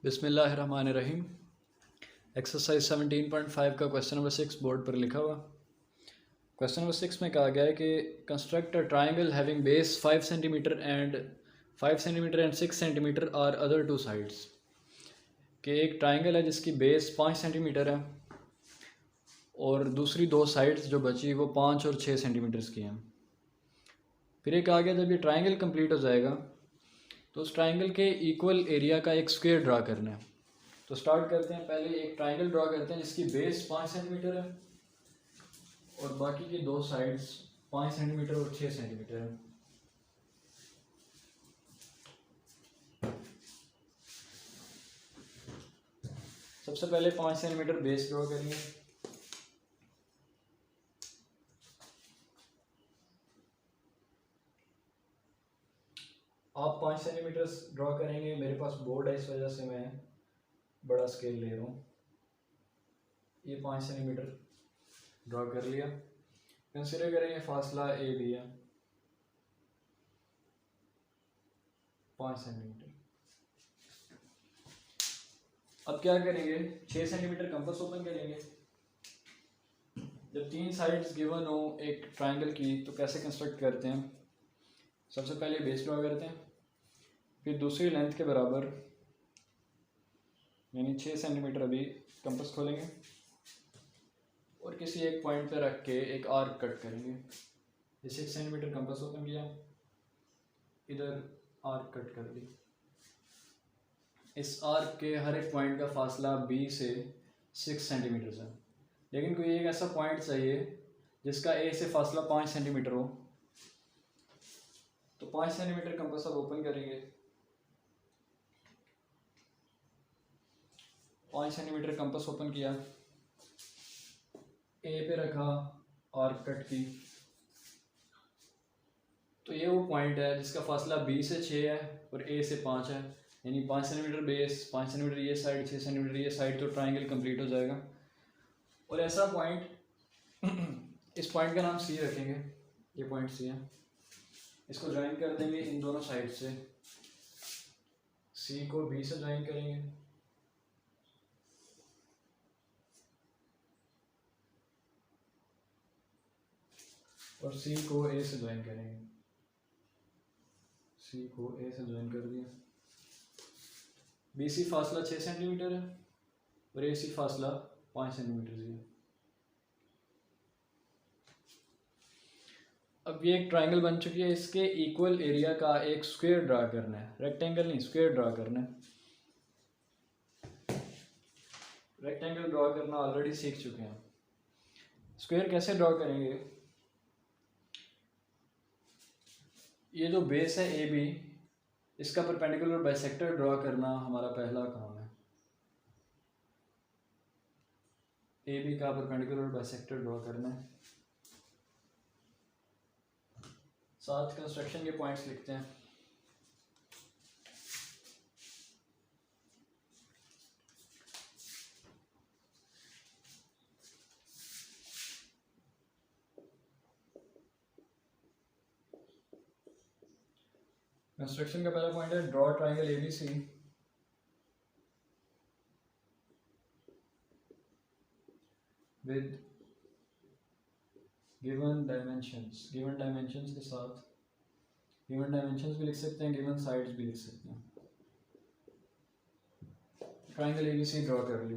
बिस्मिल्लाहिर्रहमानिर्रहीम। एक्सरसाइज 17.5 का question number 6 board पर लिखा हुआ। क्वेश्चन नंबर 6 में कहा गया है कि construct a triangle having base 5 centimetre and 6 centimetre are other two sides. कि एक ट्राइंगल है जिसकी बेस 5 सेंटीमीटर है और दूसरी दो साइड्स जो बची वो 5 और 6 सेंटीमीटर्स की हैं। फिर ये कहा गया जब ये ट्राइंगल कंप्लीट हो जाएगा तो उस ट्राइंगल के इक्वल एरिया का एक स्क्वायर ड्रा करना है। तो स्टार्ट करते हैं, पहले एक ट्राइंगल ड्रा करते हैं जिसकी बेस 5 सेंटीमीटर है और बाकी की दो साइड्स 5 सेंटीमीटर और 6 सेंटीमीटर है। सबसे पहले 5 सेंटीमीटर बेस ड्रा करेंगे। आप 5 सेंटीमीटर ड्रॉ करेंगे। मेरे पास बोर्ड है इस वजह से मैं बड़ा स्केल ले रहा हूँ। ये 5 सेंटीमीटर ड्रॉ कर लिया। कंसीडर करेंगे फासला ए बी है 5 सेंटीमीटर। अब क्या करेंगे, 6 सेंटीमीटर कंपास ओपन करेंगे। जब तीन साइड्स गिवन हो एक ट्राइंगल की तो कैसे कंस्ट्रक्ट करते हैं, सबसे पहले बेस ड्रॉ करते हैं, फिर दूसरी लेंथ के बराबर यानी 6 सेंटीमीटर अभी कंपास खोलेंगे और किसी एक पॉइंट पे रख के एक आर्क कट करेंगे। ये 6 सेंटीमीटर कंपास ओपन किया, इधर आर्क कट कर दी। इस आर्क के हर एक पॉइंट का फासला बी से 6 सेंटीमीटर है, लेकिन कोई एक ऐसा पॉइंट चाहिए जिसका ए से फासला 5 सेंटीमीटर हो। तो 5 सेंटीमीटर कंपास अब ओपन करेंगे। 5 सेंटीमीटर कंपास ओपन किया, ए पे रखा, आर्क कट की। तो ये वो पॉइंट है जिसका फासला बी से 6 है और ए से 5 है, यानी 5 सेंटीमीटर बेस, 5 सेंटीमीटर ये साइड, 6 सेंटीमीटर ये साइड, तो ट्राइंगल कंप्लीट हो जाएगा। और ऐसा पॉइंट इस पॉइंट का नाम सी रखेंगे, ये पॉइंट सी है। इसको ज्वाइन कर देंगे इन दोनों साइड से। सी को बी से ज्वाइन करेंगे और सी को ए से ज्वाइन करेंगे। सी को ए से ज्वाइन कर दिया। बी सी फासला 6 सेंटीमीटर है और ए सी फासला 5 सेंटीमीटर है। अब ये एक ट्राइंगल बन चुकी है। इसके इक्वल एरिया का एक स्क्वायर ड्रा करना है, रेक्टेंगल नहीं, स्क्वायर ड्रा करना है। रेक्टेंगल ड्रा करना ऑलरेडी सीख चुके हैं। स्क्वायर कैसे ड्रा करेंगे, ये जो बेस है ए बी, इसका परपेंडिकुलर बाइसेक्टर ड्रा करना हमारा पहला काम है। ए बी का परपेंडिकुलर बाइसेक्टर ड्रा करना है। साथ कंस्ट्रक्शन के पॉइंट्स लिखते हैं। कंस्ट्रक्शन का पहला पॉइंट है draw triangle ABC with given dimensions. Given dimensions के साथ गिवन डायमेंशंस भी लिख सकते हैं, गिवन साइड्स भी लिख सकते हैं। ट्राइंगल एबीसी ड्रॉ कर ली।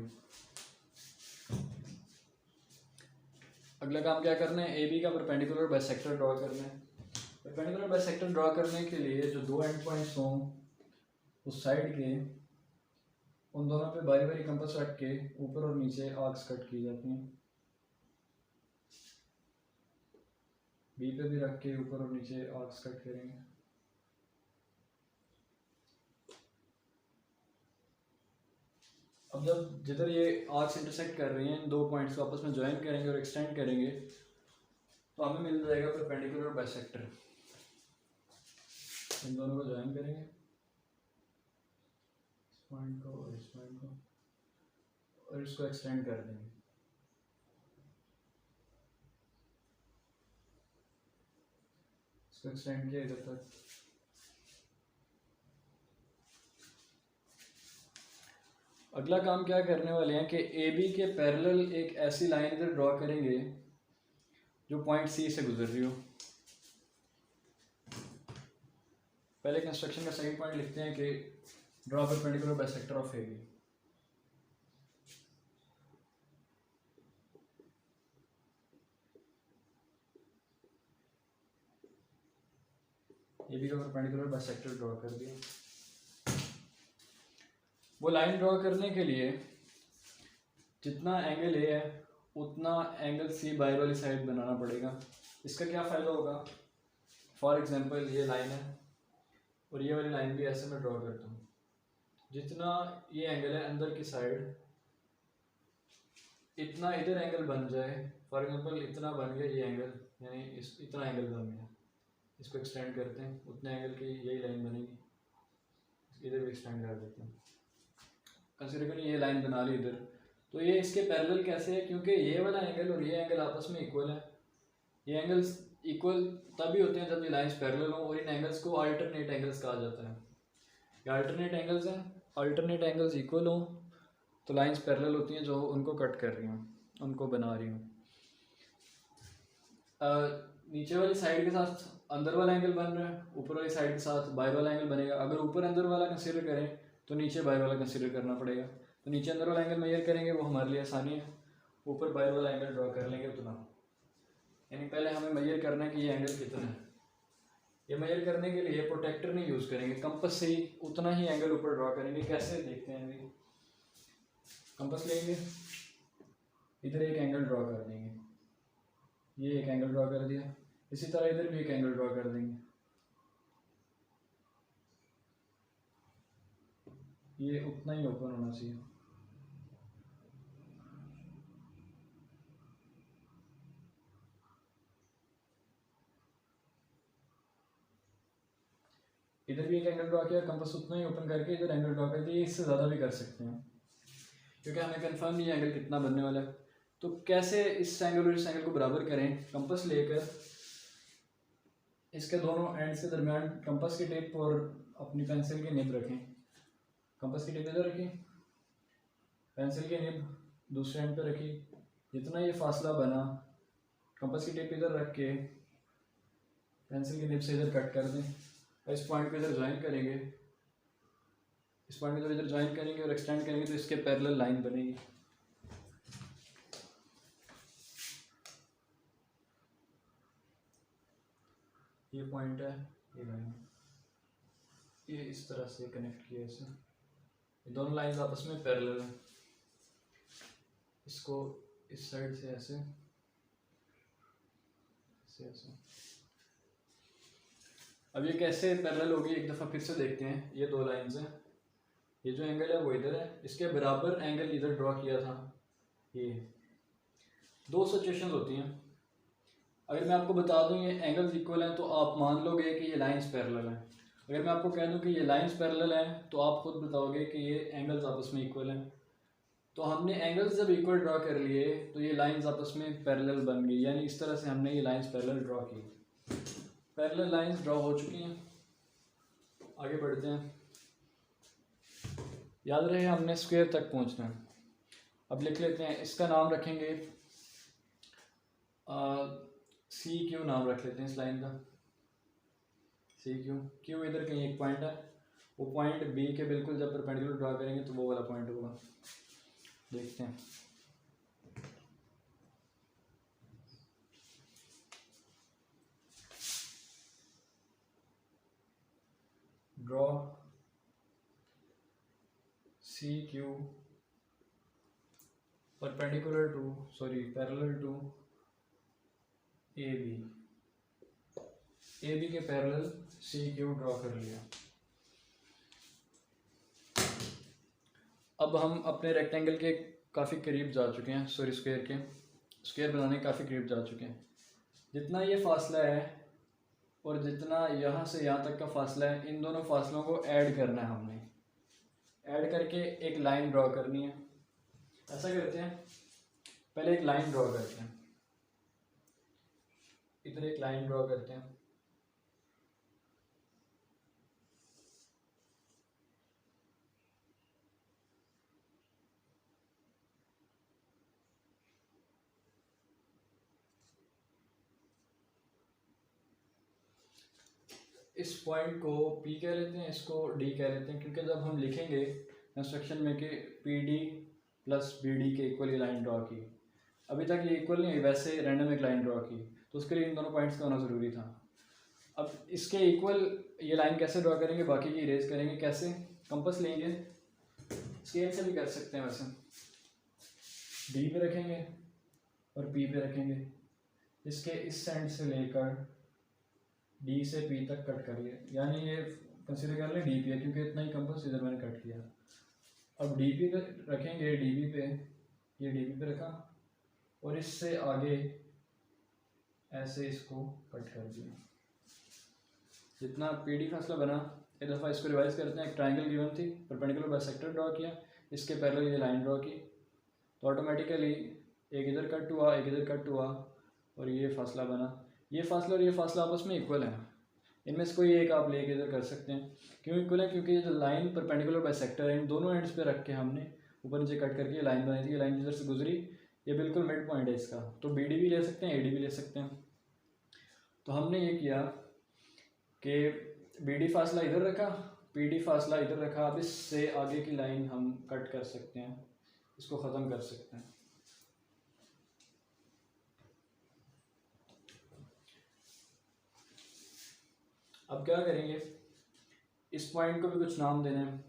अगला काम क्या करना है, ए बी का परपेंडिकुलर बाइसेक्टर ड्रॉ करना है। परपेंडिकुलर बाइसेक्टर ड्रॉ करने के लिए जो दो एंड पॉइंट्स हों उस साइड के, उन दोनों पे बारी बारी कंपास रख के ऊपर और नीचे आर्क्स कट की जाती हैं। बी पे भी रख के ऊपर और नीचे आर्क्स कट करेंगे। अब जब जिधर ये आर्क्स इंटरसेक्ट कर रही हैं, इन दो पॉइंट्स को आपस में ज्वाइन करेंगे और एक्सटेंड करेंगे तो हमें मिल जाएगा परपेंडिकुलर बाइसेक्टर। इन दोनों को ज्वाइन करेंगे, इस पॉइंट को और इस पॉइंट को, और इसको एक्सटेंड कर देंगे। इसको एक्सटेंड किया इधर तक। अगला काम क्या करने वाले हैं कि ए बी के पैरेलल एक ऐसी लाइन इधर ड्रॉ करेंगे जो पॉइंट सी से गुजर रही हो। पहले कंस्ट्रक्शन का सेकंड पॉइंट लिखते हैं कि draw perpendicular bisector of A B. A B का परपेंडिकुलर बाइसेक्टर ड्रॉ कर दिया। वो लाइन ड्रॉ करने के लिए जितना एंगल ए है उतना एंगल सी बाहर वाली साइड बनाना पड़ेगा। इसका क्या फ़ायदा होगा, फॉर एग्जांपल ये लाइन है और ये वाली लाइन भी ऐसे मैं ड्रॉ करता हूँ। जितना ये एंगल है अंदर की साइड, इतना इधर एंगल बन जाए, फॉर एग्जांपल इतना बन गया ये एंगल, यानी इतना एंगल बन गया। इसको एक्सटेंड करते हैं, उतने एंगल की यही लाइन बनेगी, इधर भी एक्सटेंड कर देते हैं। कंसीडर करिए ये लाइन बना ली इधर, तो ये इसके पैरेलल कैसे है, क्योंकि ये वाला एंगल और ये एंगल आपस में इक्वल है। ये एंगल्स इक्वल तभी होते हैं जब ये लाइंस पैरेलल हो, और इन एंगल्स को अल्टरनेट एंगल्स कहा जाता है। ये अल्टरनेट एंगल्स हैं, अल्टरनेट एंगल्स इक्वल हो तो लाइंस पैरेलल होती हैं जो उनको कट कर रही हूँ, उनको बना रही हूँ। नीचे वाली साइड के साथ अंदर वाला एंगल बन रहा है, ऊपर वाली साइड के साथ बाहर वाला एंगल बनेगा। अगर ऊपर अंदर वाला कंसीडर करें तो नीचे बाहर वाला कंसीडर करना पड़ेगा। तो नीचे अंदर वाला एंगल मेजर करेंगे, वो हमारे लिए आसानी है। ऊपर बाहर वाला एंगल ड्रॉ कर लेंगे उतना, यानी पहले हमें मेजर करना है कि ये एंगल कितना है। ये मेजर करने के लिए प्रोटेक्टर नहीं यूज़ करेंगे, कंपास से ही उतना ही एंगल ऊपर ड्रॉ करेंगे। कैसे देखते हैं अभी, कंपास लेंगे, इधर एक एंगल ड्रॉ कर देंगे, ये एक एंगल ड्रॉ कर दिया। इसी तरह इधर भी एक एंगल ड्रॉ कर देंगे, ये उतना ही ओपन होना चाहिए। इधर भी एक एंगल ड्रॉ किया, कंपास उतना ही ओपन करके इधर एंगल ड्रॉ कर दिया। इससे ज़्यादा भी कर सकते हैं क्योंकि हमें कंफर्म नहीं है एंगल कितना बनने वाला है। तो कैसे इस एंगल और इस एंगल को बराबर करें, कंपास लेकर इसके दोनों एंड्स के दरमियान कंपास की टिप और अपनी पेंसिल की निब रखें। कंपास की टिप इधर रखी, पेंसिल की निब दूसरे एंड पे रखी। जितना ये फासला बना, कंपास की टिप इधर रख के पेंसिल की निब से इधर कट कर दें। इस पॉइंट को इधर ज्वाइन करेंगे, इस पॉइंट को इधर ज्वाइन करेंगे और एक्सटेंड करेंगे तो इसके पैरेलल लाइन बनेगी। ये पॉइंट है, ये लाइन, ये इस तरह से कनेक्ट किया इसे। ये दोनों लाइंस आपस में पैरेलल हैं। इसको इस साइड से ऐसे ऐसे। अब ये कैसे पैरेलल होगी एक दफ़ा फिर से देखते हैं। ये दो लाइंस हैं, ये जो एंगल है वो इधर है, इसके बराबर एंगल इधर ड्रॉ किया था। ये दो सिचुएशंस होती हैं। अगर मैं आपको बता दूं ये एंगल्स इक्वल हैं तो आप मान लोगे कि ये लाइंस पैरेलल हैं। अगर मैं आपको कह दूं कि ये लाइंस पैरेलल हैं तो आप खुद बताओगे कि ये एंगल्स आपस में इक्वल हैं। तो हमने एंगल्स जब इक्वल ड्रॉ कर लिए तो ये लाइंस आपस में पैरेलल बन गई, यानी इस तरह से हमने ये लाइंस पैरेलल ड्रॉ की। पैरेलल लाइंस ड्रॉ हो चुकी हैं। आगे बढ़ते हैं। याद रहे हमने स्क्वायर तक पहुंचना है। अब लिख लेते हैं, इसका नाम रखेंगे सी क्यू नाम रख लेते हैं इस लाइन का, सी क्यू। क्यू इधर कहीं एक पॉइंट है, वो पॉइंट बी के बिल्कुल जब परपेंडिकुलर ड्रॉ करेंगे तो वो वाला पॉइंट होगा। देखते हैं, draw C Q perpendicular to parallel to A B के पैरेलल सी क्यू ड्रॉ कर लिया। अब हम अपने रेक्टेंगल के काफ़ी करीब जा चुके हैं, स्क्वायर बनाने के काफ़ी करीब जा चुके हैं। जितना ये फासला है और जितना यहाँ से यहाँ तक का फासला है, इन दोनों फासलों को ऐड करना है हमने। ऐड करके एक लाइन ड्रॉ करनी है। ऐसा करते हैं, पहले एक लाइन ड्रॉ करते हैं, इधर एक लाइन ड्रॉ करते हैं। इस पॉइंट को P कह लेते हैं, इसको D कह लेते हैं, क्योंकि जब हम लिखेंगे कंस्ट्रक्शन में कि PD प्लस BD के इक्वल ये लाइन ड्रॉ की, अभी तक ये इक्वल नहीं है, वैसे रैंडम एक लाइन ड्रॉ की, तो उसके लिए इन दोनों पॉइंट्स का होना ज़रूरी था। अब इसके इक्वल ये लाइन कैसे ड्रॉ करेंगे, बाकी की इरेज करेंगे कैसे, कंपास लेंगे, स्केल से भी कर सकते हैं वैसे, D पे रखेंगे और P पे रखेंगे, इसके इस सेंड से लेकर D से P तक कट करिए, यानी ये कंसीडर कर लें DP है, क्योंकि इतना ही कंपास इधर मैंने कट किया। अब DP पे रखेंगे, DB पे, ये DB पे रखा और इससे आगे ऐसे इसको कट कर दिया। जितना PD फासला बना, एक दफ़ा इसको रिवाइज करते हैं। एक ट्राइंगल गिवन थी, परपेंडिकुलर बाइसेक्टर ड्रॉ किया, इसके पैरेलल ये लाइन ड्रॉ की, तो ऑटोमेटिकली एक इधर कट हुआ, एक इधर कट हुआ और ये फासला बना। ये फासला और ये फासला आपस में इक्वल है, इनमें से कोई एक आप लेके इधर कर सकते हैं। क्यों इक्वल है? क्योंकि ये जो लाइन परपेंडिकुलर बाइसेक्टर है, इन दोनों एंड्स पे रख के हमने ऊपर नीचे कट करके ये लाइन बनाई थी। ये लाइन जिधर से गुजरी ये बिल्कुल मिड पॉइंट है इसका, तो BD भी ले सकते हैं, AD भी ले सकते हैं। तो हमने ये किया कि BD फासला इधर रखा, PD फासला इधर रखा। अब इससे आगे की लाइन हम कट कर सकते हैं, इसको ख़त्म कर सकते हैं। अब क्या करेंगे, इस पॉइंट को भी कुछ नाम देना है,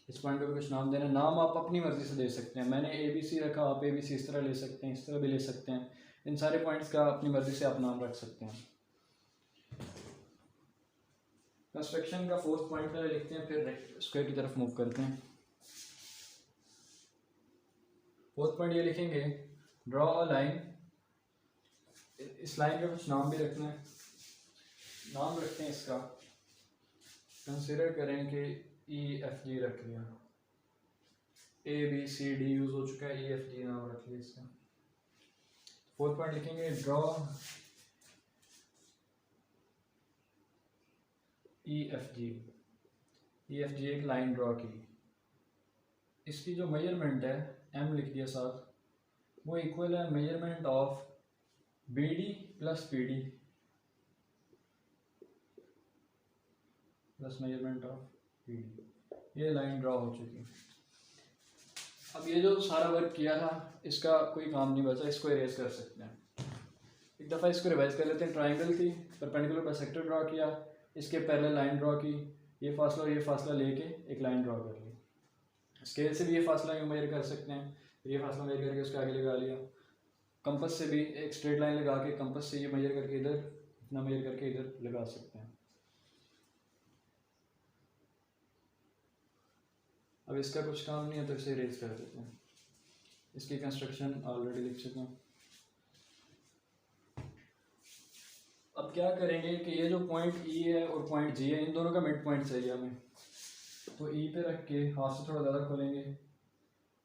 इस पॉइंट को भी कुछ नाम देना है। नाम आप अपनी मर्ज़ी से दे सकते हैं, मैंने ABC रखा, आप ABC इस तरह ले सकते हैं, इस तरह भी ले सकते हैं। इन सारे पॉइंट्स का अपनी मर्ज़ी से आप नाम रख सकते हैं। कंस्ट्रक्शन का फोर्थ पॉइंट पहले लिखते हैं, फिर स्क्वायर की तरफ मूव करते हैं। फोर्थ पॉइंट ये लिखेंगे, ड्रॉ अ लाइन। इस लाइन का कुछ नाम भी रखना है, नाम रखते हैं इसका, कंसिडर करें कि EFG रख लिया, ABCD यूज हो चुका है, EFG नाम रख लिया इसका। फोर्थ पॉइंट लिखेंगे, ड्रॉ EFG। EFG एक लाइन ड्रॉ की, इसकी जो मेजरमेंट है M लिख दिया साथ, वो इक्वल है measurement of BD plus PD plus measurement of PD। ये लाइन ड्रॉ हो चुकी। अब ये जो सारा वर्क किया था इसका कोई काम नहीं बचा, इसको इरेज कर सकते हैं। एक दफ़ा इसको रिवाइज कर लेते हैं। ट्राइंगल थी, परपेंडिकुलर बाइसेक्टर ड्रॉ किया, इसके पैरेलल लाइन ड्रॉ की, ये फासला और ये फासला लेके एक लाइन ड्रॉ कर ली। स्केल से भी ये फासला यूँ मेजर कर सकते हैं, ये फासला मेजर करके उसके आगे लगा लिया। कंपास से भी एक स्ट्रेट लाइन लगा के कंपास से ये मेजर करके इधर, इतना मेजर करके इधर लगा सकते हैं। अब इसका कुछ काम नहीं है तो इसे इरेज कर देते हैं। इसकी कंस्ट्रक्शन ऑलरेडी लिख चुके हैं। अब क्या करेंगे कि ये जो पॉइंट E है और पॉइंट G है, इन दोनों का मिड पॉइंट चाहिए हमें। तो E पे रख के हाथ से थोड़ा ज़्यादा खोलेंगे,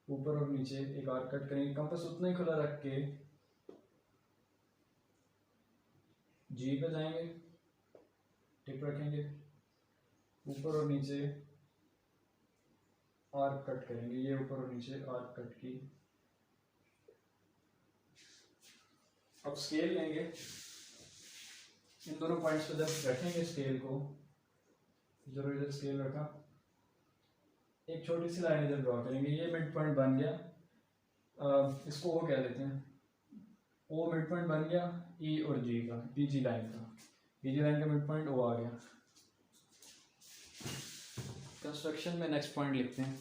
ऊपर और नीचे एक आर्क कट करेंगे, कंपास उतना ही खुला रख के G पे जाएंगे, टिप रखेंगे, ऊपर और नीचे आर्क कट करेंगे, ये ऊपर और नीचे आर्क कट की। अब स्केल लेंगे, इन दोनों पॉइंट्स पे जब रखेंगे स्केल को, जरूर इधर स्केल रखा, एक छोटी सी लाइन इधर ड्रॉ करेंगे, ये मिड पॉइंट बन गया। इसको O कह लेते हैं, O मिड पॉइंट बन गया E और G का, PG लाइन का, PG लाइन का मिड पॉइंट O आ गया। कंस्ट्रक्शन में नेक्स्ट पॉइंट लिखते हैं,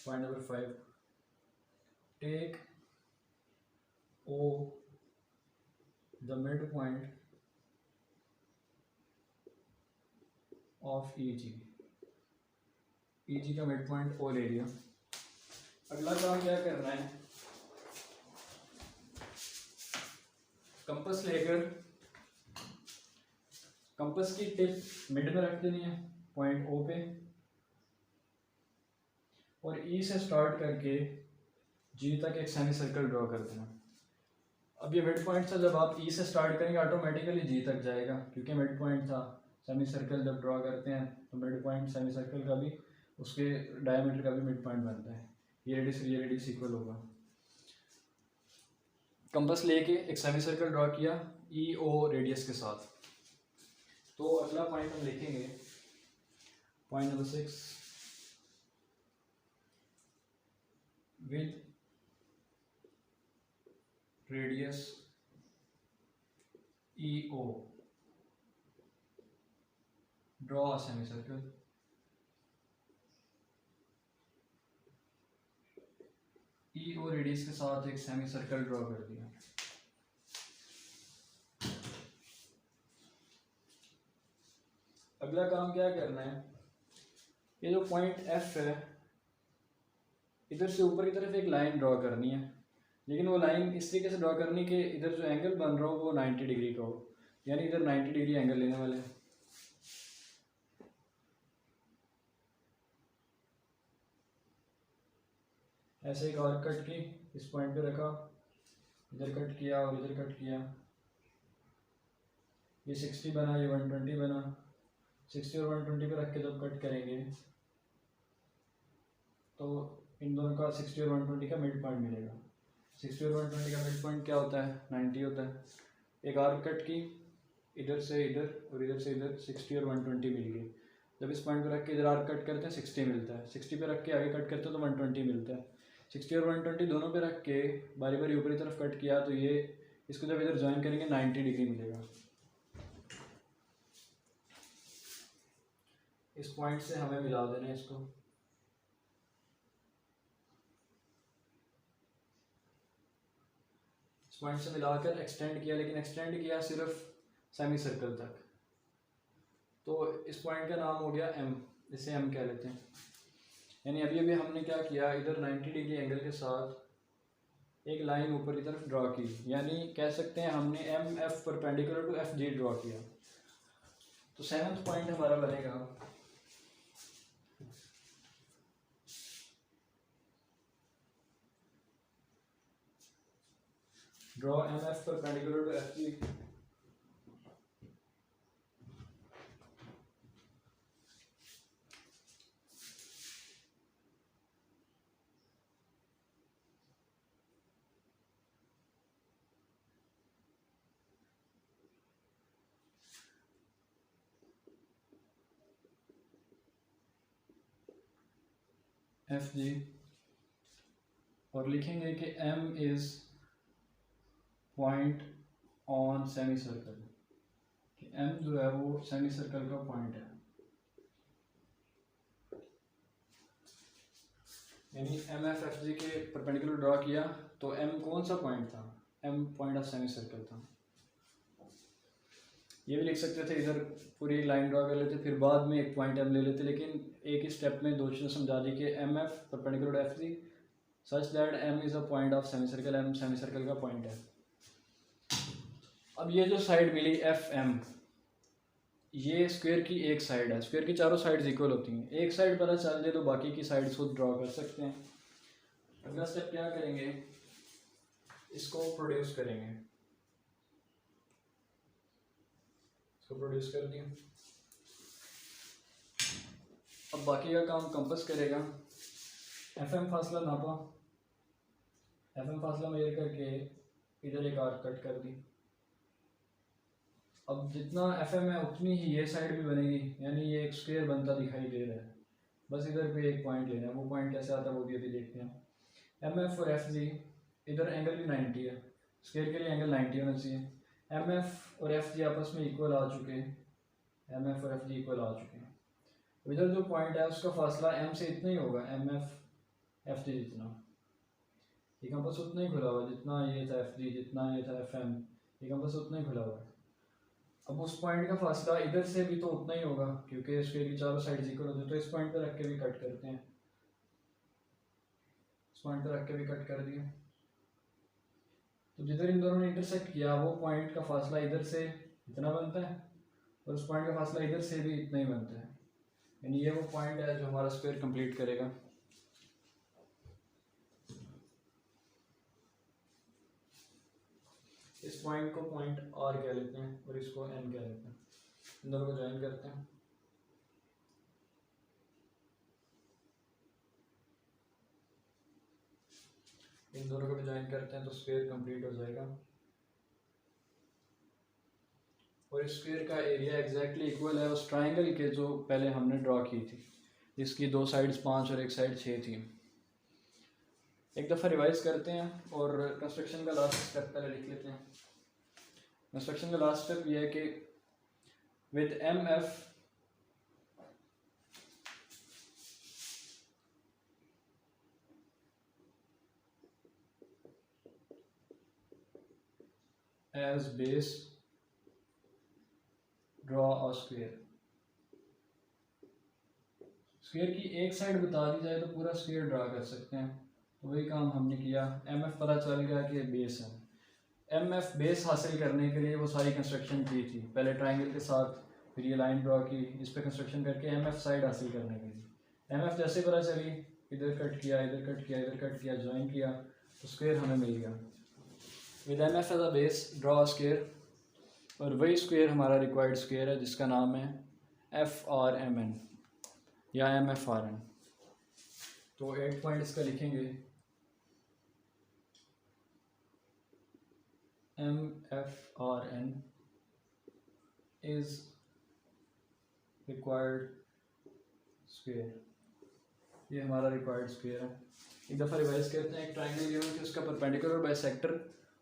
point number 5, take O the mid point of EG। EG का मिड पॉइंट O ले लिया। अगला काम क्या करना है, कंपास लेकर कंपास की टिप मिड में रख देनी है पॉइंट O पे, और E से स्टार्ट करके G तक एक सेमी सर्कल ड्रॉ कर देना। अब ये मिड पॉइंट था, जब आप E से स्टार्ट करेंगे ऑटोमेटिकली G तक जाएगा, क्योंकि मिड पॉइंट था। सेमी सर्कल जब ड्रॉ करते हैं तो मिड पॉइंट सेमी सर्कल का भी, उसके डायमीटर का भी मिड पॉइंट बनता है। ये रेडियस इक्वल होगा। कंपास लेके एक सेमी सर्कल ड्रॉ किया EO रेडियस के साथ, तो अगला पॉइंट हम लिखेंगे, point number 6, with radius EO draw a semi circle. EO radius के साथ एक सेमी सर्कल ड्रॉ कर दिया। अगला काम क्या करना है, ये जो पॉइंट F है इधर से ऊपर की तरफ एक लाइन ड्रॉ करनी है, लेकिन वो लाइन इस तरीके से ड्रॉ करनी कि इधर जो एंगल बन रहा हो वो 90 डिग्री का हो, यानी इधर 90 डिग्री एंगल लेने वाले हैं। ऐसे एक और कट की, इस पॉइंट पे रखा, इधर कट किया और इधर कट किया, ये 60 बना, ये 120 बना। 60 और 120 पे रख के जब कट करेंगे तो इन दोनों का 60 और 120 का मिड पॉइंट मिलेगा। 60 और 120 का मिड पॉइंट क्या होता है, 90 होता है। एक और कट की, इधर से इधर और इधर से इधर, 60 और 120 मिल गए। जब इस पॉइंट पे रख के इधर आर कट करते हैं 60 मिलता है, 60 पे रख के आगे कट करते हैं तो 120 मिलता है। 60 और 120 दोनों पे रख के बारी बारी ऊपरी तरफ कट किया तो ये इसको जब इधर ज्वाइन करेंगे 90 डिग्री मिलेगा। इस पॉइंट से हमें मिला देना है इसको। इस पॉइंट से मिलाकर एक्सटेंड किया, लेकिन एक्सटेंड किया सिर्फ सेमी सर्कल तक, तो इस पॉइंट का नाम हो गया M, इसे M कह लेते हैं। यानी अभी अभी हमने क्या किया, इधर 90 डिग्री एंगल के साथ एक लाइन ऊपर की तरफ ड्रॉ की, यानी कह सकते हैं हमने MF perpendicular to FG draw किया। तो 7th पॉइंट हमारा बनेगा draw MF perpendicular to FG। FG और लिखेंगे कि M is point on semi circle, कि M जो है वो सेमी सर्कल का पॉइंट है। यानी MFFG के परपेंडिकुलर ड्रॉ किया तो M कौन सा पॉइंट था, M point of semi circle था। ये भी लिख सकते थे, इधर पूरी एक लाइन ड्रॉ कर लेते, फिर बाद में एक पॉइंट M ले लेते, लेकिन एक ही स्टेप में दो चीज़ें समझा दी कि MF perpendicular to FG such that M is a point of semi circle, M semi circle का पॉइंट है। अब ये जो साइड मिली FM, ये स्क्वायर की एक साइड है, स्क्वायर की चारों साइड्स इक्वल होती हैं, एक साइड पता चल जाए तो बाकी की साइड्स खुद ड्रॉ कर सकते हैं। अगला स्टेप क्या करेंगे, इसको प्रोड्यूस करेंगे, इसको प्रोड्यूस कर दिया। अब बाकी का काम कंपास करेगा। FM फासला नापा, FM फासला मेजर करके इधर एक आर्क कट कर दी। अब जितना FM है उतनी ही ये साइड भी बनेगी, यानी ये एक स्क्वायर बनता दिखाई दे रहा है। बस इधर पे एक पॉइंट लेना है, वो पॉइंट कैसे आता है वो भी अभी देखते हैं। MF और FG, इधर एंगल भी 90 है, स्क्वायर के लिए एंगल 90 होना चाहिए। MF और FG आपस में इक्वल आ चुके हैं, MF और FG इक्वल आ चुके हैं। इधर जो पॉइंट है उसका फासला M से इतना ही होगा, MF FG जितना, ये कंपास उतना ही खुला हुआ जितना ये था FG, जितना ये था FM, ये कंपास उतना ही खुला हुआ है। अब उस पॉइंट का फासला इधर से भी तो उतना ही होगा, क्योंकि स्क्वायर की चारों साइड इक्वल होती है। तो इस पॉइंट पे रख के भी कट करते हैं, इस पॉइंट पे रख के भी कट कर दिया। तो जिधर इन दोनों ने इंटरसेक्ट किया वो पॉइंट का फासला इधर से इतना बनता है और उस पॉइंट का फासला इधर से भी इतना ही बनता है, यानी ये वो पॉइंट है जो हमारा स्क्वायर कंप्लीट करेगा। इस पॉइंट को पॉइंट R कह लेते हैं और इसको N कह लेते हैं। इन दोनों को ज्वाइन करते हैं, इन दोनों को भी ज्वाइन करते हैं तो स्क्वायर कंप्लीट हो जाएगा। और इस स्क्वायर का एरिया एग्जैक्टली इक्वल है उस ट्राइंगल के जो पहले हमने ड्रॉ की थी, जिसकी 2 साइड्स 5 और एक साइड 6 थी। एक दफ़ा रिवाइज करते हैं और कंस्ट्रक्शन का लास्ट स्टेप पहले लिख लेते हैं। कंस्ट्रक्शन का लास्ट स्टेप ये है कि with M F as base draw a square. Square की एक साइड बता दी जाए तो पूरा स्क्वायर ड्रा कर सकते हैं, तो वही काम हमने किया। एम एफ पता चल गया कि बेस है। एम एफ बेस हासिल करने के लिए वो सारी कंस्ट्रक्शन की थी, पहले ट्राइंगल के साथ, फिर ये लाइन ड्रॉ की, इस पर कंस्ट्रक्शन करके एम एफ साइड हासिल करने के लिए। एम एफ जैसे पता चली, इधर कट किया, इधर कट किया, इधर कट किया, ज्वाइन किया, तो स्क्वायर हमें मिल गया। With M F as a base draw a square, और वही स्क्वायर हमारा रिक्वायर्ड स्क्वायर है जिसका नाम है एफ आर एम एन या एम एफ आर एन। तो 8 पॉइंट इसका लिखेंगे, M F R N is required square, ये हमारा रिक्वायर्ड स्क्वायर है। एक दफ़ा रिवाइज करते हैं। एक ट्राइंगल गिवन कि उसका परपेंडिकुलर बाइसेक्टर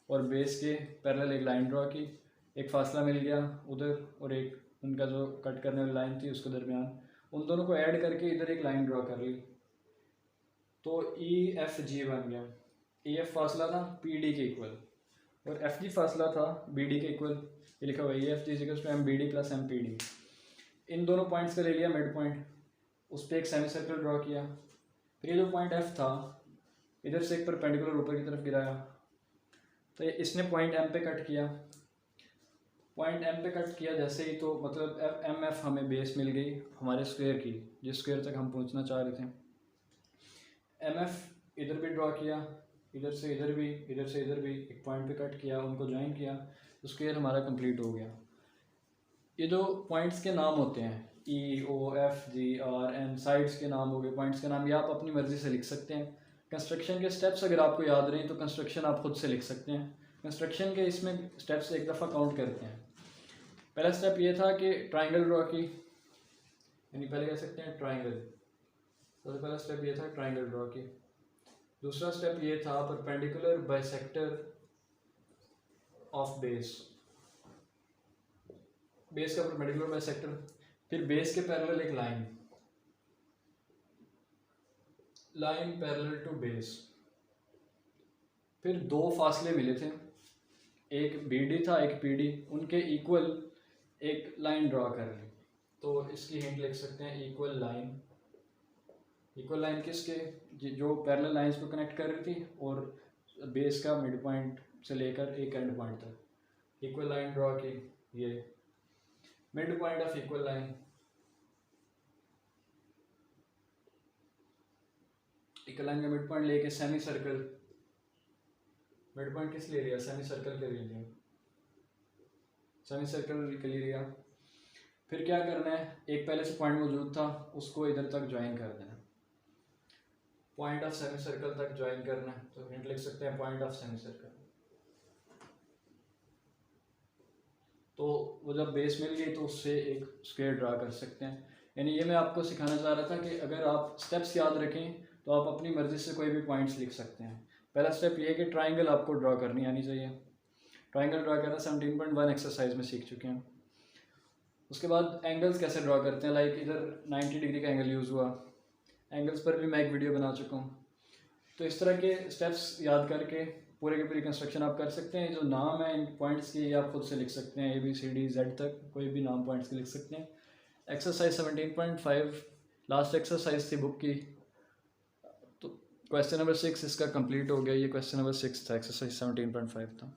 और बेस के पैरेलल एक लाइन ड्रॉ की, एक फासला मिल गया उधर और एक उनका जो कट करने वाली लाइन थी उसके दरमियान, उन दोनों को ऐड करके इधर एक लाइन ड्रॉ कर ली, तो ई एफ जी बन गया। ई एफ फासला था पी डी के इक्वल और एफ जी फासला था बी डी के इक्वल। ये लिखा हुआ है E F G equal to M B D plus M P D. इन दोनों पॉइंट्स का ले लिया मिड पॉइंट, उस पर एक सेमी सर्कल ड्रॉ किया। फिर ये जो पॉइंट एफ था इधर से एक परपेंडिकुलर ऊपर की तरफ गिराया, तो इसने पॉइंट एम पे कट किया। पॉइंट एम पे कट किया जैसे ही, तो मतलब एम एफ हमें बेस मिल गई हमारे स्क्वायर की, जिस स्क्वायर तक हम पहुंचना चाह रहे थे। एम एफ इधर भी ड्रॉ किया, इधर से इधर भी, इधर से इधर भी, एक पॉइंट पे कट किया, उनको ज्वाइन किया, तो स्क्वायर हमारा कंप्लीट हो गया। ये जो पॉइंट्स के नाम होते हैं E O F G R N, sides के नाम हो गए, पॉइंट्स के नाम, ये आप अपनी मर्ज़ी से लिख सकते हैं। कंस्ट्रक्शन के स्टेप्स अगर आपको याद रहे तो कंस्ट्रक्शन आप खुद से लिख सकते हैं। कंस्ट्रक्शन के इसमें स्टेप्स एक दफ़ा काउंट करते हैं। पहला स्टेप ये था कि ट्राइंगल ड्रॉ की, यानी पहले कह सकते हैं ट्राइंगल, सबसे पहला स्टेप ये था ट्राइंगल ड्रॉ की। दूसरा स्टेप ये था perpendicular bisector of base, base का परपेंडिकुलर बाइसेक्टर, फिर बेस के पैरेलल एक line, line parallel to base. फिर 2 फासले मिले थे, एक बी डी था एक पी डी, उनके इक्वल एक लाइन ड्रॉ कर ली, तो इसकी हिंट लिख सकते हैं इक्वल लाइन। इक्वल लाइन किसके, जो पैरेलल लाइंस को कनेक्ट कर रही थी और बेस का मिड पॉइंट से लेकर एक एंड पॉइंट तक इक्वल लाइन ड्रॉ की। ये mid point of equal line, equal line का मिड पॉइंट लेके सेमी सर्कल, मिड पॉइंट किस लिए लिया, सेमी सर्कल के लिए लिया, सेमी सर्कल के लिए लिया। फिर क्या करना है, एक पहले से पॉइंट मौजूद था उसको इधर तक ज्वाइन कर देना, पॉइंट ऑफ सेमी सर्कल तक ज्वाइन करना है, तो हिंट लिख सकते हैं पॉइंट ऑफ सेमी सर्कल। तो वो जब बेस मिल गई तो उससे एक स्क्वायर ड्रा कर सकते हैं। यानी ये मैं आपको सिखाना चाह रहा था कि अगर आप स्टेप्स याद रखें तो आप अपनी मर्ज़ी से कोई भी पॉइंट्स लिख सकते हैं। पहला स्टेप ये है कि ट्राइंगल आपको ड्रा करनी आनी चाहिए। ट्राइंगल ड्रा करना 17.1 एक्सरसाइज में सीख चुके हैं। उसके बाद एंगल्स कैसे ड्रा करते हैं, लाइक इधर 90 डिग्री का एंगल यूज़ हुआ, एंगल्स पर भी मैं एक वीडियो बना चुका हूँ। तो इस तरह के स्टेप्स याद करके पूरे की पूरी कंस्ट्रक्शन आप कर सकते हैं। जो नाम है इन पॉइंट्स के ये आप खुद से लिख सकते हैं, ABCD Z तक कोई भी नाम पॉइंट्स के लिख सकते हैं। एक्सरसाइज 17.5 लास्ट एक्सरसाइज थी बुक की, तो क्वेश्चन नंबर 6 इसका कंप्लीट हो गया। ये क्वेश्चन नंबर 6 था, एक्सरसाइज 17.5 था।